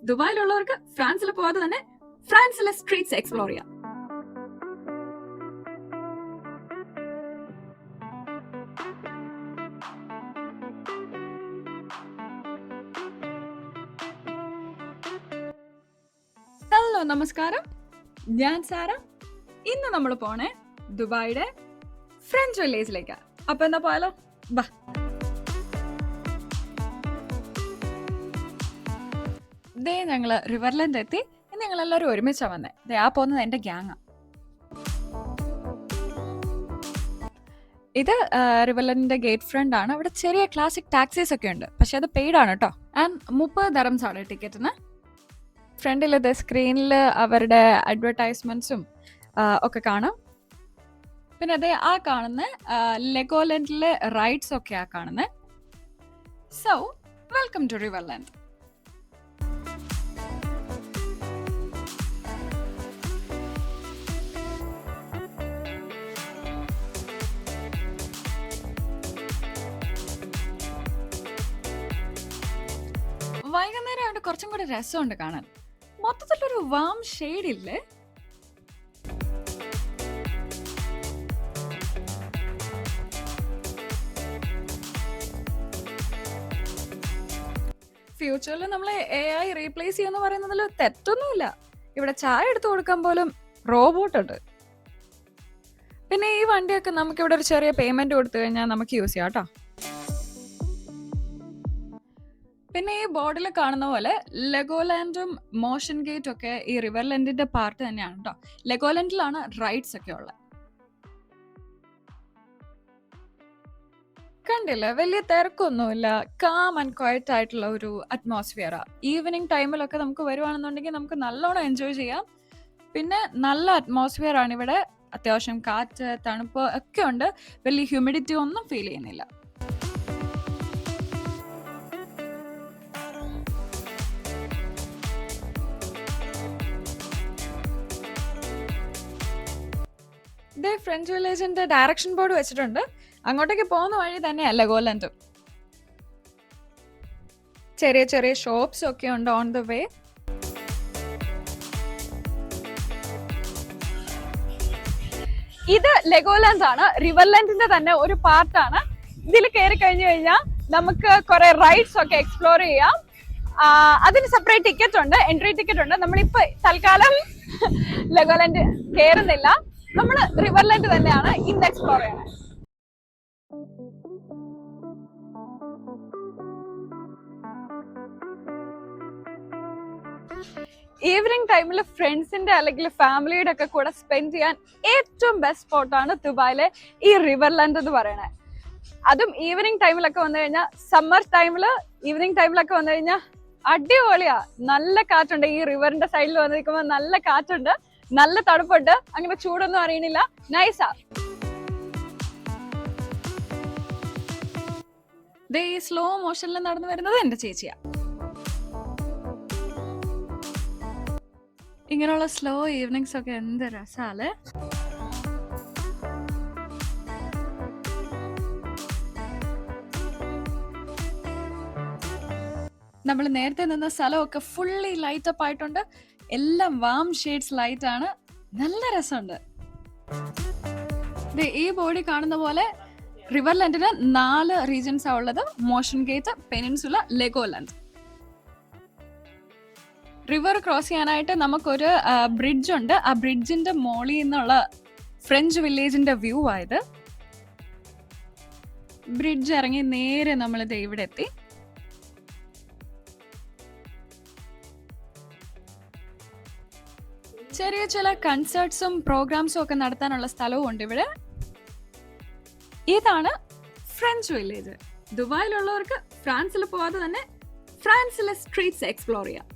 ദുബായിലുള്ളവർക്ക് ഫ്രാൻസിൽ പോകാതെ തന്നെ ഫ്രാൻസിലെ സ്ട്രീറ്റ്സ് എക്സ്പ്ലോർ ചെയ്യാം. ഹലോ, നമസ്കാരം. ഞാൻ സാര. ഇന്ന് നമ്മൾ പോണേ ദുബായിയുടെ ഫ്രഞ്ച് വില്ലേജിലേക്കാ. അപ്പൊ എന്താ പോയാലോ? ബാ. ദേ ഞങ്ങള് റിവർലൻഡ് എത്തി. ഞങ്ങൾ എല്ലാവരും ഒരുമിച്ചാ വന്നേ. ദേ ആ പോകുന്നത് എന്റെ ഗ്യാങ്ങാ. ഇത് റിവർലൻഡിന്റെ ഗേറ്റ് ഫ്രണ്ട് ആണ്. അവിടെ ചെറിയ ക്ലാസിക് ടാക്സീസ് ഒക്കെ ഉണ്ട്, പക്ഷെ അത് പെയ്ഡ് ആണ് കേട്ടോ. ആൻഡ് 30 dirhams ആണ് ടിക്കറ്റിന്. ഫ്രണ്ടിൽ ഇത് സ്ക്രീനിൽ അവരുടെ അഡ്വർടൈസ്മെന്റ്സും ഒക്കെ കാണാം. പിന്നെ അതേ ആ കാണുന്ന ലെഗോലൻഡിലെ റൈഡ്സ് ഒക്കെ ആ കാണുന്നത്. So welcome to Riverland. വൈകുന്നേരം അവിടെ കുറച്ചും കൂടെ രസമുണ്ട് കാണാൻ. മൊത്തത്തിലൊരു വാം ഷെയ്ഡ് ഇല്ലേ? ഫ്യൂച്ചറിൽ നമ്മൾ AI റീപ്ലേസ് ചെയ്യുമെന്ന് പറയുന്നതിൽ തെറ്റൊന്നുമില്ല. ഇവിടെ ചായ എടുത്തു കൊടുക്കാൻ പോലും റോബോട്ട് ഉണ്ട്. പിന്നെ ഈ വണ്ടിയൊക്കെ നമുക്ക് ഇവിടെ ഒരു ചെറിയ പേയ്മെന്റ് കൊടുത്തു കഴിഞ്ഞാൽ നമുക്ക് യൂസ് ചെയ്യാം കേട്ടോ. പിന്നെ ഈ ബോർഡിൽ കാണുന്ന പോലെ ലെഗോലാൻഡും മോഷൻ ഗേറ്റും ഒക്കെ ഈ റിവർലൻഡിന്റെ പാർട്ട് തന്നെയാണ് കേട്ടോ. ലെഗോലാൻഡിലാണ് റൈഡ്സ് ഒക്കെ ഉള്ളത്. കണ്ടില്ലേ, വലിയ തിരക്കൊന്നുമില്ല. കാം ആൻഡ് ക്വയറ്റ് ആയിട്ടുള്ള ഒരു അറ്റ്മോസ്ഫിയറാ. ഈവനിങ് ടൈമിലൊക്കെ നമുക്ക് വരുവാണെന്നുണ്ടെങ്കിൽ നമുക്ക് നല്ലോണം എൻജോയ് ചെയ്യാം. പിന്നെ നല്ല അറ്റ്മോസ്ഫിയർ ആണ് ഇവിടെ. അത്യാവശ്യം കാറ്റ്, തണുപ്പ് ഒക്കെ ഉണ്ട്. വലിയ ഹ്യൂമിഡിറ്റി ഒന്നും ഫീൽ ചെയ്യുന്നില്ല. ഇതേ ഫ്രഞ്ച് വില്ലേജിന്റെ ഡയറക്ഷൻ ബോർഡ് വെച്ചിട്ടുണ്ട്. അങ്ങോട്ടേക്ക് പോകുന്ന വഴി തന്നെയല്ല ലെഗോലാൻഡും. ചെറിയ ചെറിയ ഷോപ്സ് ഒക്കെ ഉണ്ട് ഓൺ ദ വേ. ഇത് ലെഗോലാൻഡ് ആണ്, റിവർലൻഡിന്റെ തന്നെ ഒരു പാർട്ടാണ്. ഇതിൽ കയറി കഴിഞ്ഞു കഴിഞ്ഞാൽ നമുക്ക് കുറെ റൈഡ്സ് ഒക്കെ എക്സ്പ്ലോർ ചെയ്യാം. അതിന് സെപ്പറേറ്റ് ടിക്കറ്റ് ഉണ്ട്, എൻട്രി ടിക്കറ്റ് ഉണ്ട്. നമ്മളിപ്പോ തൽക്കാലം ലെഗോലാൻഡ് കയറുന്നില്ല. നമ്മൾ റിവർലൻഡ് തന്നെയാണ് ഇന്ന് എക്സ്പ്ലോർ ചെയ്യണത്. ഈവനിങ് ടൈമിൽ ഫ്രണ്ട്സിന്റെ അല്ലെങ്കിൽ ഫാമിലിയുടെ ഒക്കെ കൂടെ സ്പെൻഡ് ചെയ്യാൻ ഏറ്റവും ബെസ്റ്റ് സ്പോട്ടാണ് ദുബായിലെ ഈ റിവർലൻഡ് എന്ന് പറയുന്നത്. അതും ഈവനിങ് ടൈമിലൊക്കെ വന്നു കഴിഞ്ഞാൽ, സമ്മർ ടൈമില് ഈവനിങ് ടൈമിലൊക്കെ വന്നു കഴിഞ്ഞാൽ അടിപൊളിയാ. നല്ല കാറ്റുണ്ട്. ഈ റിവറിന്റെ സൈഡിൽ വന്ന് നിൽക്കുമ്പോൾ നല്ല കാറ്റുണ്ട്, നല്ല തണുപ്പുണ്ട്. അങ്ങനെ ചൂടൊന്നും അറിയണില്ല. നൈസാ. ദേ ഈ സ്ലോ മോഷനിൽ നടന്നു വരുന്നത് എന്റെ ചേച്ചിയാ. ഇങ്ങനെയുള്ള സ്ലോ ഈവനിങ്സ് ഒക്കെ എന്ത് രസാല്. നമ്മൾ നേരത്തെ നിന്ന സ്ഥലമൊക്കെ ഫുള്ളി ലൈറ്റ് അപ്പ് ആയിട്ടുണ്ട്. എല്ലാം വാം ഷെയ്ഡ്സ് ലൈറ്റ് ആണ്. നല്ല രസമുണ്ട്. ഈ ബോഡി കാണുന്ന പോലെ റിവർലൻഡിന് 4 റീജൻസ് ആ ഉള്ളത്. Motiongate, peninsula, Legoland. River cross ചെയ്യാനായിട്ട് നമുക്കൊരു ബ്രിഡ്ജ് ഉണ്ട്. ആ ബ്രിഡ്ജിന്റെ മോളിൽ നിന്നുള്ള ഫ്രഞ്ച് വില്ലേജിന്റെ വ്യൂ ആയത്. ബ്രിഡ്ജ് ഇറങ്ങി നേരെ നമ്മളിത് ഇവിടെ എത്തി. ചെറിയ ചില കൺസേർട്സും പ്രോഗ്രാംസും ഒക്കെ നടത്താനുള്ള സ്ഥലവും ഉണ്ട് ഇവിടെ. ഇതാണ് ഫ്രഞ്ച് വില്ലേജ്. ദുബായിലുള്ളവർക്ക് ഫ്രാൻസിൽ പോകാതെ തന്നെ ഫ്രാൻസിലെ സ്ട്രീറ്റ്സ് എക്സ്പ്ലോർ ചെയ്യാം.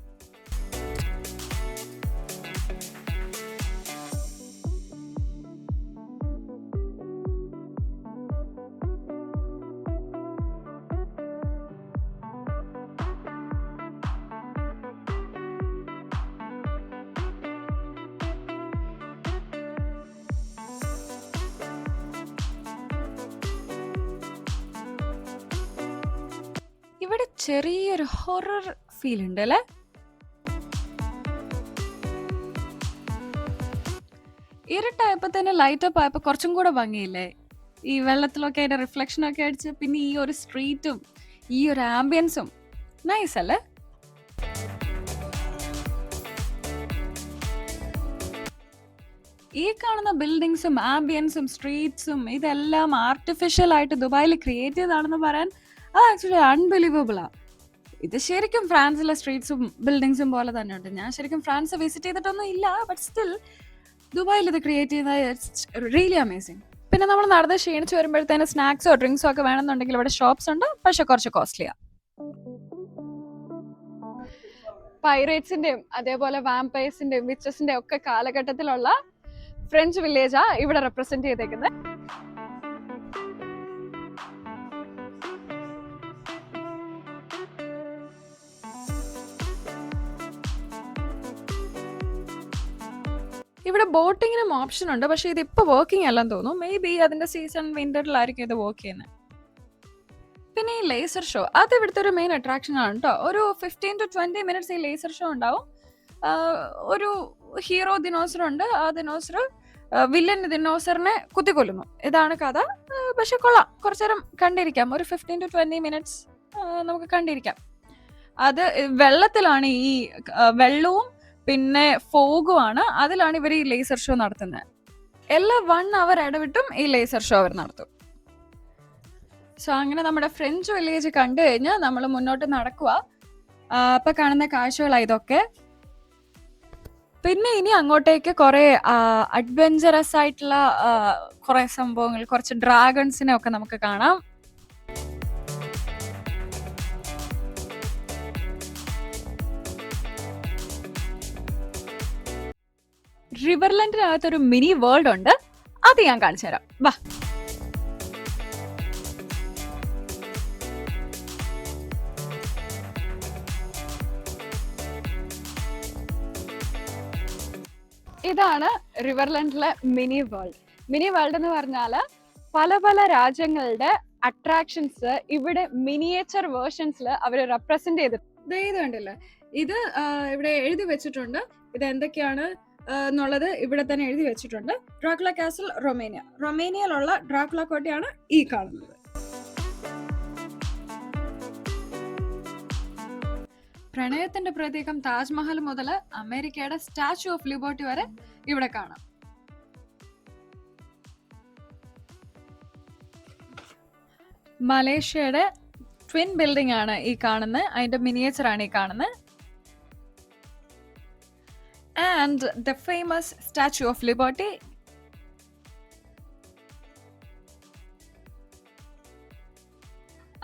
ഇവിടെ ചെറിയൊരു ഹൊറർ ഫീൽ ഉണ്ട് അല്ലേ? ഇരുട്ടായപ്പോ തന്നെ ലൈറ്റ് അപ്പ് ആയപ്പോ കുറച്ചും കൂടെ ഭംഗിയില്ലേ? ഈ വെള്ളത്തിലൊക്കെ അതിന്റെ റിഫ്ലക്ഷൻ ഒക്കെ അടിച്ച്, പിന്നെ ഈ ഒരു സ്ട്രീറ്റും ഈ ഒരു ആംബിയൻസും നൈസ് അല്ലേ? ഈ കാണുന്ന ബിൽഡിങ്സും ആംബിയൻസും സ്ട്രീറ്റ്സും ഇതെല്ലാം ആർട്ടിഫിഷ്യൽ ആയിട്ട് ദുബായിൽ ക്രിയേറ്റ് ചെയ്തതാണെന്ന് പറയാൻ അത് ആക്ച്വലി അൺബിലീവബിളാ. ഇത് ശരിക്കും ഫ്രാൻസിലെ സ്ട്രീറ്റ്സും ബിൽഡിങ്സും പോലെ തന്നെ ഉണ്ട്. ഞാൻ ശരിക്കും ഫ്രാൻസ് വിസിറ്റ് ചെയ്തിട്ടൊന്നും ഇല്ല, ബട്ട് സ്റ്റിൽ ദുബായിൽ ഇത് ക്രിയേറ്റ് ചെയ്യുന്നത് റിയലി അമേസിങ്. പിന്നെ നമ്മൾ നടന്ന് ക്ഷീണിച്ച് വരുമ്പോഴത്തേന് സ്നാക്സോ ഡ്രിങ്ക്സോ ഒക്കെ വേണമെന്നുണ്ടെങ്കിൽ ഇവിടെ ഷോപ്സ് ഉണ്ട്, പക്ഷെ കുറച്ച് കോസ്റ്റ്ലിയാ. പൈറേറ്റ്സിന്റെയും അതേപോലെ വാമ്പയേഴ്സിന്റെയും വിച്ചസിന്റെയും ഒക്കെ കാലഘട്ടത്തിലുള്ള ഫ്രഞ്ച് വില്ലേജാ ഇവിടെ റെപ്രസെന്റ് ചെയ്തേക്കുന്നത്. ഇവിടെ ബോട്ടിങ്ങിനും ഓപ്ഷൻ ഉണ്ട്, പക്ഷെ ഇതിപ്പോ വർക്കിംഗ് അല്ലെന്ന് തോന്നുന്നു. മേ ബി അതിന്റെ സീസൺ വിന്ററിലായിരിക്കും ഇത് വർക്ക് ചെയ്യുന്നത്. പിന്നെ ഈ ലേസർ ഷോ അത് ഇവിടുത്തെ ഒരു മെയിൻ അട്രാക്ഷൻ ആണ് കേട്ടോ. ഒരു 15 to 20 minutes ഈ ലേസർ ഷോ ഉണ്ടാവും. ഒരു ഹീറോ ദിനോസർ ഉണ്ട്. ആ ദിനോസർ വില്ലൻ ദിനോസറിനെ കുത്തിക്കൊല്ലുന്നു. ഇതാണ് കഥ. പക്ഷെ കൊള്ളാം, കുറച്ചേരം കണ്ടിരിക്കാം. ഒരു 15 to 20 minutes നമുക്ക് കണ്ടിരിക്കാം. അത് വെള്ളത്തിലാണ്. ഈ വെള്ളവും പിന്നെ ഫോഗുമാണ്. അതിലാണ് ഇവർ ഈ ലേസർ ഷോ നടത്തുന്നത്. എല്ലാ 1 hour ഇടവിട്ടും ഈ ലേസർ ഷോ അവർ നടത്തും. സോ അങ്ങനെ നമ്മുടെ ഫ്രഞ്ച് വില്ലേജ് കണ്ടു കഴിഞ്ഞാൽ നമ്മൾ മുന്നോട്ട് നടക്കുക. അപ്പൊ കാണുന്ന കാഴ്ചകളാണ് ഇതൊക്കെ. പിന്നെ ഇനി അങ്ങോട്ടേക്ക് കുറെ അഡ്വെഞ്ചറസ് ആയിട്ടുള്ള കുറെ സംഭവങ്ങൾ, കുറച്ച് ഡ്രാഗൺസിനെ ഒക്കെ നമുക്ക് കാണാം. റിവർലൻഡിനകത്തൊരു മിനി വേൾഡ് ഉണ്ട്, അത് ഞാൻ കാണിച്ചു തരാം. വാ. ഇതാണ് റിവർലൻഡിലെ മിനി വേൾഡ്. മിനി വേൾഡ് എന്ന് പറഞ്ഞാൽ പല പല രാജ്യങ്ങളുടെ അട്രാക്ഷൻസ് ഇവിടെ മിനിയേച്ചർ വേർഷൻസിൽ അവർ റെപ്രസെന്റ് ചെയ്തിട്ടുണ്ട്. ഇത് കണ്ടില്ലേ, ഇത് ഇവിടെ എഴുതി വെച്ചിട്ടുണ്ട്. ഇത് എന്തൊക്കെയാണ് എന്നുള്ളത് ഇവിടെ തന്നെ എഴുതി വെച്ചിട്ടുണ്ട്. ഡ്രാക്കുള കാസൽ റൊമേനിയയിലുള്ള ഡ്രാക്കുള കോട്ടയാണ് ഈ കാണുന്നത്. പ്രണയത്തിന്റെ പ്രതീകം താജ്മഹൽ മുതൽ അമേരിക്കയുടെ സ്റ്റാച്യു ഓഫ് ലിബർട്ടി വരെ ഇവിടെ കാണാം. മലേഷ്യയുടെ ട്വിൻ ബിൽഡിംഗ് ആണ് ഈ കാണുന്നത്. അതിന്റെ മിനിയേച്ചർ ആണ് ഈ കാണുന്നത്. And the famous statue of liberty.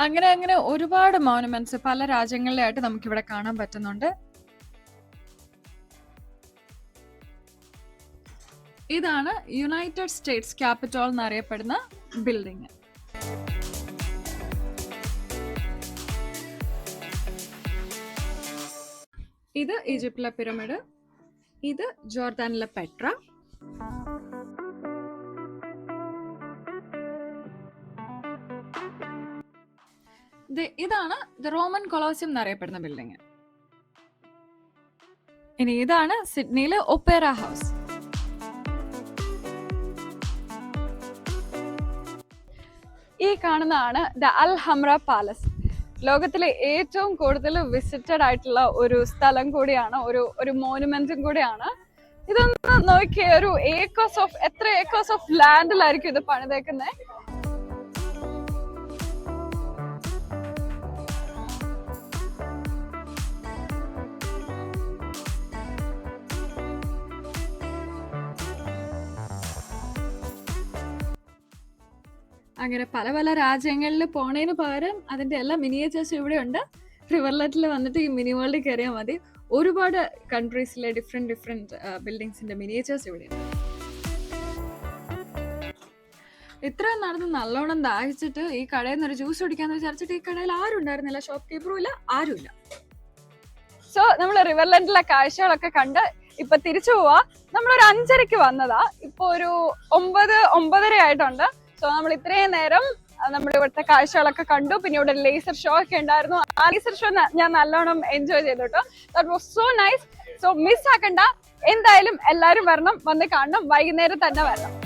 അങ്ങനെ അങ്ങനെ ഒരുപാട് മോണുമെന്റ്സ് പല രാജ്യങ്ങളിലായിട്ട് നമുക്കിവിടെ കാണാൻ പറ്റുന്നുണ്ട്. ഇതാണ് യുണൈറ്റഡ് സ്റ്റേറ്റ്സ് ക്യാപിറ്റൽ എന്നറിയപ്പെടുന്ന ബിൽഡിംഗ്. ഇത് ഈജിപ്തിലെ പിരമിഡ്. ഇത് ജോർദാനിലെ പെട്ര. ഇതാണ് ദ റോമൻ കൊളോസിയം എന്നറിയപ്പെടുന്ന ബിൽഡിംഗ്. ഇനി ഇതാണ് സിഡ്നിയിലെ ഒപ്പേറ ഹൗസ്. ഈ കാണുന്നതാണ് ദ അൽ ഹംറ പാലസ്. ലോകത്തിലെ ഏറ്റവും കൂടുതൽ വിസിറ്റഡ് ആയിട്ടുള്ള ഒരു സ്ഥലം കൂടിയാണ്, ഒരു മോണുമെന്റും കൂടിയാണ്. ഇതൊന്ന് നോക്കിയ ഒരു എത്ര ഏക്കേഴ്സ് ഓഫ് ലാൻഡിലായിരിക്കും ഇത് പണിതേക്കുന്നത്. അങ്ങനെ പല പല രാജ്യങ്ങളിൽ പോണതിന് പകരം അതിന്റെ എല്ലാ മിനിയേച്ചേഴ്സും ഇവിടെ ഉണ്ട്. റിവർലൻഡിൽ വന്നിട്ട് ഈ മിനി വേൾഡിൽ കയറിയാൽ മതി. ഒരുപാട് കൺട്രീസിലെ ഡിഫറെന്റ് ബിൽഡിങ്സിന്റെ മിനിയേച്ചേഴ്സ് ഇവിടെ ഉണ്ട്. ഇത്രയും നടന്ന് നല്ലോണം ദാഹിച്ചിട്ട് ഈ കടയിൽ നിന്ന് ഒരു ജ്യൂസ് കുടിക്കാന്ന് വിചാരിച്ചിട്ട് ഈ കടയിൽ ആരും ഉണ്ടായിരുന്നില്ല. ഷോപ്പ് കീപ്പറും ഇല്ല, ആരുമില്ല. സോ നമ്മൾ റിവർലൻഡിലെ കാഴ്ചകളൊക്കെ കണ്ട് ഇപ്പൊ തിരിച്ചു പോവാ. നമ്മളൊരു 5:30 വന്നതാ, ഇപ്പൊ ഒരു 9-9:30 ആയിട്ടുണ്ട്. സോ നമ്മൾ ഇത്രയും നേരം നമ്മുടെ ഇവിടുത്തെ കാഴ്ചകളൊക്കെ കണ്ടു. പിന്നെ ഇവിടെ ലേസർ ഷോ ഒക്കെ ഉണ്ടായിരുന്നു. ആ ലേസർ ഷോ ഞാൻ നല്ലോണം എൻജോയ് ചെയ്തു കേട്ടോ. That was so nice. So miss ആക്കണ്ട, എന്തായാലും എല്ലാരും വരണം, വന്ന് കാണണം, വൈകുന്നേരം തന്നെ വരണം.